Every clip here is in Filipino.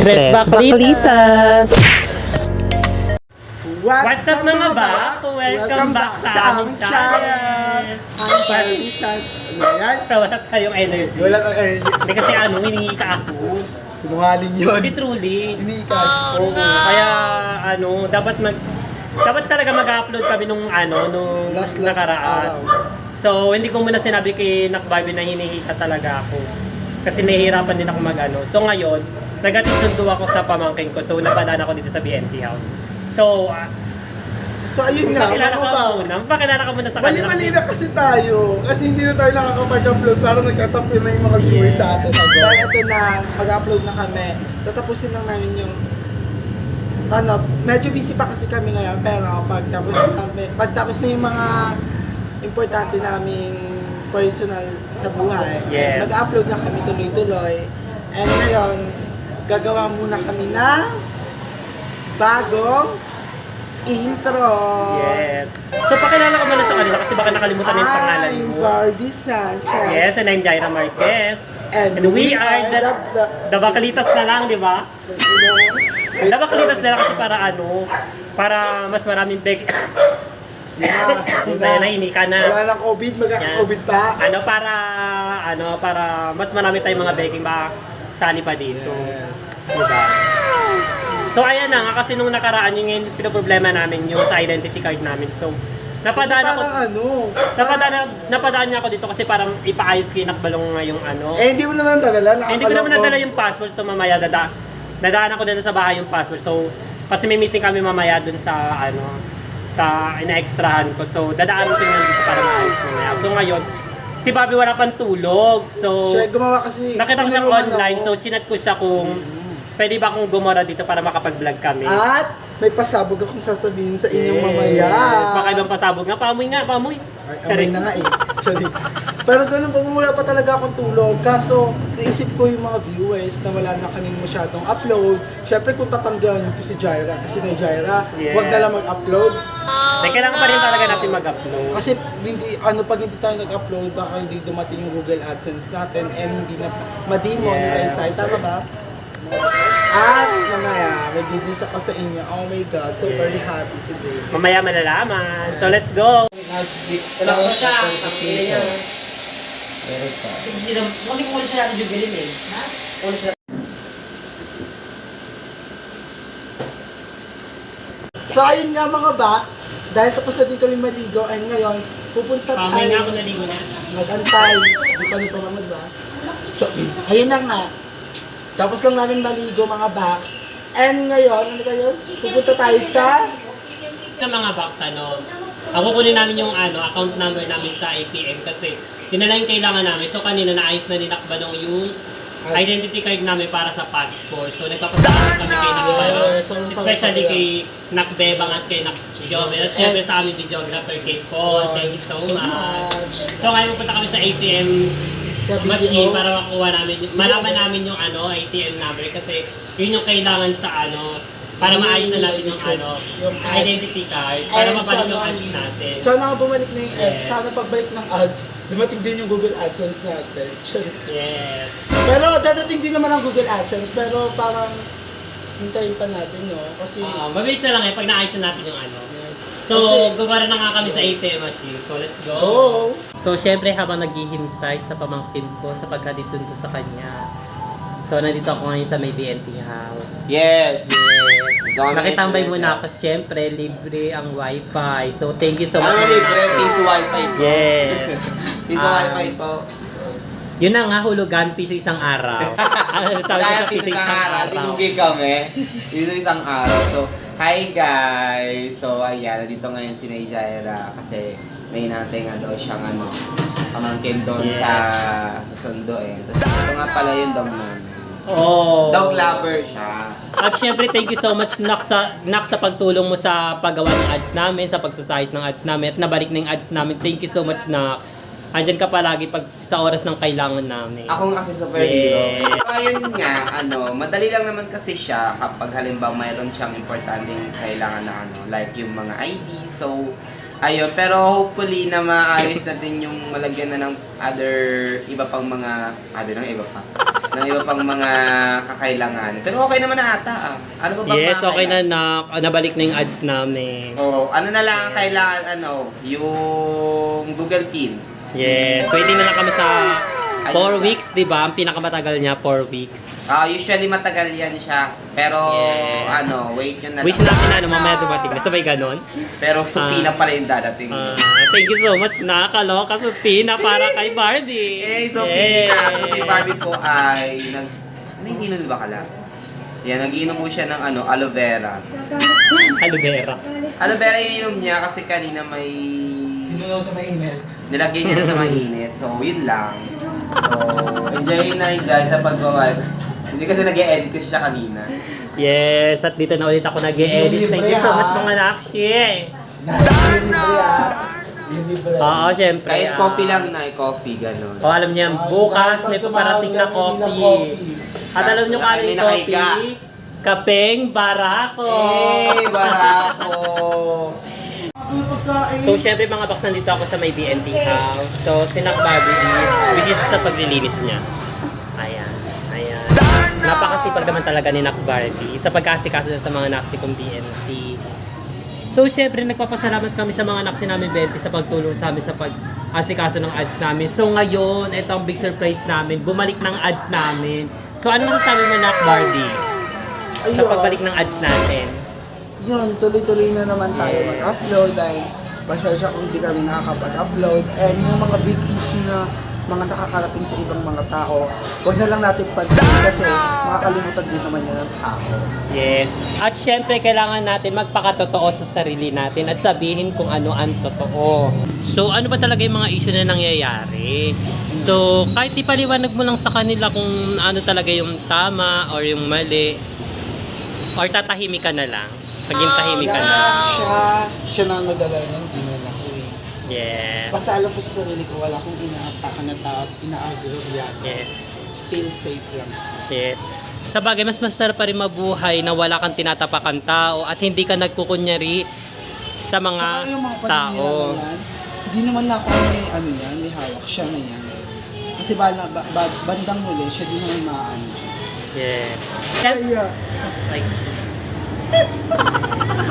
Tres Baklitas! What's up mga bak? Welcome back sa aming channel! Ang parisan. Ano yan? Wala kayong energy. Wala kang energy. Hindi kasi hinihingi ka ako. Sinungaling yun. Hindi truly. Iniikas. Oo. Kaya dapat talaga mag-upload kami nung Last nakaraan. araw. So hindi ko muna sinabi kay Nak Barbie na hinihingi ka talaga ako. Kasi nahihirapan din ako So ngayon, nag-atisundo ako sa pamangkin ko. So napadaan ako dito sa BNT House. So, So ayun nga, pakilala mga ka bak. muna. Pakilala ka muna sa kanila. Mali-mali na kasi tayo. Kasi hindi na tayo nakakapag-upload. Parang nagtatapin na yung mga viewers sa atin. Dahil ito na, mag-upload na kami. Tatapusin lang namin yung medyo busy pa kasi kami ngayon. Pero pagtapos na yung mga importante naming personal sa buhay, Yes. mag-upload na kami tuloy-tuloy. And ngayon, gagawa muna kami ng bagong intro. Yes. So pakilala ka muna sa kanila kasi baka nakalimutan na yung pangalan I'm mo. Barbie Sanchez. Yes, and I'm Jaira Marquez. And we are the Baklitas na lang, di ba? The Baklitas na lang kasi para mas maraming beg. Nahini ka na. Wala ng COVID, magkaka-COVID pa. Para mas marami tayong mga begging ba sali pa dito. Diba? So ayan na nga, kasi nung nakaraan yung pinoproblema namin yung sa identity card namin. So napadaan niya ako dito kasi parang ipaayos kay Nakbalong nga yung hindi mo naman nadala. hindi ko naman nadala yung passport, so mamaya dadaan ako din sa bahay yung passport. So kasi may meeting kami mamaya dun sa sa ina-extrahan ko. So dadaan ko yun dito para maayos mamaya. So ngayon, si Bobby wala pang tulog. So Siya gumawa kasi. nakita ko siya tinuruan online, ako. so chinat ko siya kung pwede ba akong gumora dito para makapag-vlog kami. At may pasabog akong sasabihin sa inyong mamaya. Yes, baka ibang pasabog nga. Pamoy nga, pamoy. Ay, Charing. amoy na nga eh. Sorry. Pero ganun pa, wala pa talaga akong tulog. Kaso, naisip ko yung mga viewers na wala na kaming masyadong upload. Siyempre kung tatanggalan ko si Jaira, kasi na Jaira, Yes. wag na lang mag-upload. Kailangan pa rin talaga natin mag-upload. Kasi pag hindi tayo nag-upload, baka hindi dumating yung Google AdSense natin and hindi na ma-demonetize tayo. Tama ba? At mamaya, may bibisa ko sa inyo. Oh my God, so very happy today. Mamaya malalaman. So let's go. Wala ko siya. Ang niya. Hindi ko muna siya natin jubilin eh. Muna siya. So ayun nga mga box, dahil tapos na din kami maligo, and ngayon, pupunta Pamoy nga ako tayo naligo na. mag-antay. Di pa nito mamad ba? So, ayun na nga. Tapos lang namin maligo mga box. And ngayon, ano ba yun? Pupunta tayo sa... Sa mga box, ang kukunin namin yung account number namin sa ATM kasi yun na lang yung kailangan namin. So kanina naayos na ni Nakbanong yung identity card namin para sa passport. So nagpapasalamat kami kay Nakbanong. Especially kay Nakbebang at kay Nakjovel. At syempre sa aming videographer kay Paul. Thank you so much. So ngayon pupunta kami sa ATM machine para makuha namin, malaman namin yung ATM number kasi yun yung kailangan sa para maayos na natin yung identity card para mabalik yung ads natin. Sana nga bumalik na yung ads. Yes. Sana pagbalik ng ads, dumating din yung Google AdSense natin. Yes. Pero dadating din naman ang Google AdSense, pero parang hintayin pa natin, no? Kasi... Mabilis na lang pag naayos na natin yung So, Kasi- gugara na nga kami sa ATM machine. So, let's go. Oo. So, syempre habang naghihintay sa pamangkin ko sa pagkaditsundo sa kanya. So, nandito ako ngayon sa may BNT house. Yes. Nakitambay muna ako, syempre, libre ang wifi. So, thank you so much. libre? Piso wifi po. Yes. Piso wifi po. Yun na nga, hulugan, piso isang araw. Sabi ko Dahil sa piso isang araw, dinugi kami. Piso isang araw. So, hi guys! So, ayan, nandito ngayon si Jaira kasi may natin nga daw siyang pamangkin doon Yes. sa susundo eh. Tapos ito nga pala yung dog namin. Oh. Dog lover siya. At syempre, thank you so much, Nak, sa pagtulong mo sa paggawa ng ads namin, sa pagsasayos ng ads namin, at nabalik na yung ads namin. Thank you so much, Nak. Andyan ka palagi pag sa oras ng kailangan namin. Ako nga kasi superhero. Yes. So, ngayon nga, madali lang naman kasi siya kapag halimbawa mayroon siyang importanteng kailangan na like yung mga ID. So, Ayun, pero hopefully na maayos natin yung malagyan na ng iba pang mga, ng iba pang mga kakailangan. Pero okay naman na ata ah. Ano ba bang Yes, mga okay kailangan? na nabalik na yung ads namin. Oo, ano na lang ang kailangan, yung Google Pin. Yes, waiting na lang kami sa 4 weeks, di ba? Ang pinakamatagal niya, 4 weeks. Usually matagal yan siya. Pero, Yeah. wait yun na Wish lang. natin mamaya dumating na. Sabay ganon. Pero supi na pala yung dadating. Thank you so much. Nakakaloka sa Pina para kay Barbie. Supi na. So, si Barbie po ay, ano yung inom ba kala? Yan, nag-iinom po siya ng aloe vera. Aloe vera. Aloe vera yung inom niya kasi kanina may Sinunaw sa mainit. nilagay niya na sa mainit. So, yun lang. So, enjoy na guys sa paggawa. Hindi kasi nag-e-edit kasi siya kanina. Yes, at dito na ulit ako nag-e-edit. Thank you so much mga nakshi. Oo, syempre. Kahit coffee lang na, coffee, gano'n. O, alam niyo, bukas may paparating na coffee. At alam niyo kano May yung nakahiga. coffee? Kapeng Barako. Barako! So, syempre mga box, nandito ako sa may BNT house. So, si Nak Barbie is, which is sa paglilinis niya. Ayan, ayan. Napakasipag naman talaga ni Nak Barbie sa pagkasikaso sa mga naksi kong BNT. So, syempre, nagpapasalamat kami sa mga naksi namin BNT sa pagtulong sa amin sa pag-asikaso ng ads namin. So, ngayon, ito ang big surprise namin. Bumalik ng ads namin. So, ano masasabi mo, Nak Barbie? Sa pagbalik ng ads natin. Yun, tuloy-tuloy na naman tayo mag-upload dahil pasensya kung hindi kami nakakapag-upload and yung mga big issue na mga nakakarating sa ibang mga tao, huwag na lang natin pansin kasi makakalimutan din naman yan ng tao. Yes. At syempre, kailangan natin magpakatotoo sa sarili natin at sabihin kung ano ang totoo. So, ano ba talaga yung mga issue na nangyayari? So, kahit ipaliwanag mo lang sa kanila kung ano talaga yung tama or yung mali, or tatahimik ka na lang. Maging tahimik ka na lang. Siya na ang madala ng dinala ko eh. Yes. Basta alam ko sa sarili ko, wala akong inaatakan na tao at ina-aggravate. Yes. Still safe lang. Yes. Sa bagay, mas masarap pa rin mabuhay na wala kang tinatapakan tao at hindi ka nagkukunyari sa mga Saka yung mga tao. paninira na yan, hindi naman na ako may hawak siya na yan. Kasi bandang muli, siya din naman maaan siya. Yes. Kaya, Like,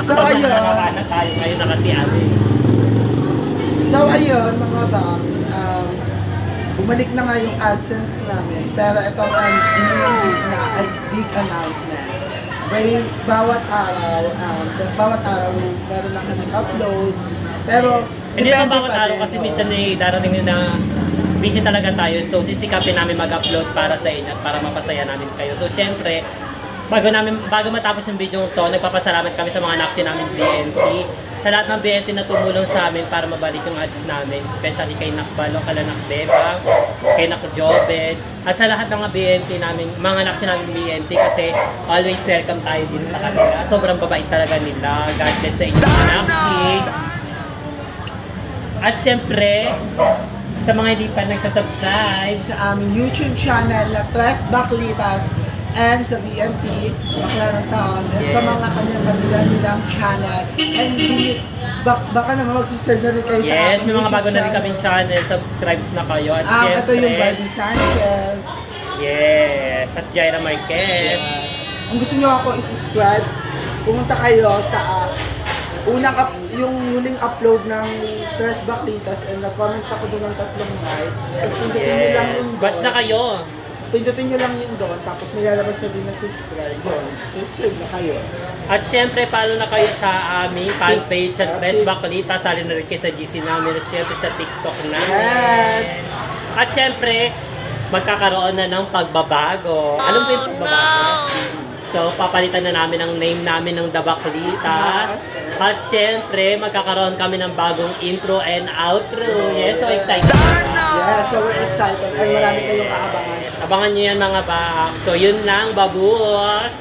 so ayun, nakakana tayo ngayon na kasi mga box, bumalik na nga yung AdSense namin. Pero ito ang big announcement. Bawat araw, meron lang kami upload. Pero, hindi naman depende bawat pa araw din, kasi oo. minsan darating din na busy talaga tayo. So, sisikapin namin mag-upload para sa inyo at para mapasaya namin kayo. So, syempre, bago matapos yung video to, nagpapasalamat kami sa mga naksi namin BNT. Sa lahat ng BNT na tumulong sa amin para mabalik yung ads namin. Especially kay Nakbalo, kala Nakbeba, kay Nakjobed. At sa lahat ng mga BNT namin, mga naksi namin BNT kasi always welcome tayo din sa kanila. Sobrang babait talaga nila. God bless sa inyo mga naksi. At syempre, sa mga hindi pa nagsasubscribe, Sa aming YouTube channel na Tres Baklitas and sa BNP, Bakla ng Taon, and sa mga nilang channel. And baka naman mag-subscribe na rin kayo sa yes, aming may mga YouTube bago na rin kaming channel. Subscribe na kayo. At syempre, ito yung Barbie Sanchez. yes, at Jaira Marquez. Kung gusto nyo ako i-subscribe, pumunta kayo sa yung huling upload ng Tres Baklitas and nag-comment ako doon ng 3 like. Tapos pindutin nyo lang Yes, yung batch na kayo. Pindutin nyo lang yung doon, tapos may lalabas na din na subscribe. Yun, subscribe na kayo. At syempre, follow na kayo sa aming fanpage at Tres Baklitas. Sali na rin kayo sa GC namin. At syempre sa TikTok namin. Yes. At syempre, magkakaroon na ng pagbabago. Alam mo yung pagbabago? So, papalitan na namin ang name namin ng The Baklitas. At syempre, magkakaroon kami ng bagong intro and outro. Yes, so excited. Yeah, so we're excited. Ay, marami kayong aabangan. Abangan nyo yan mga bak. So, yun lang, babush!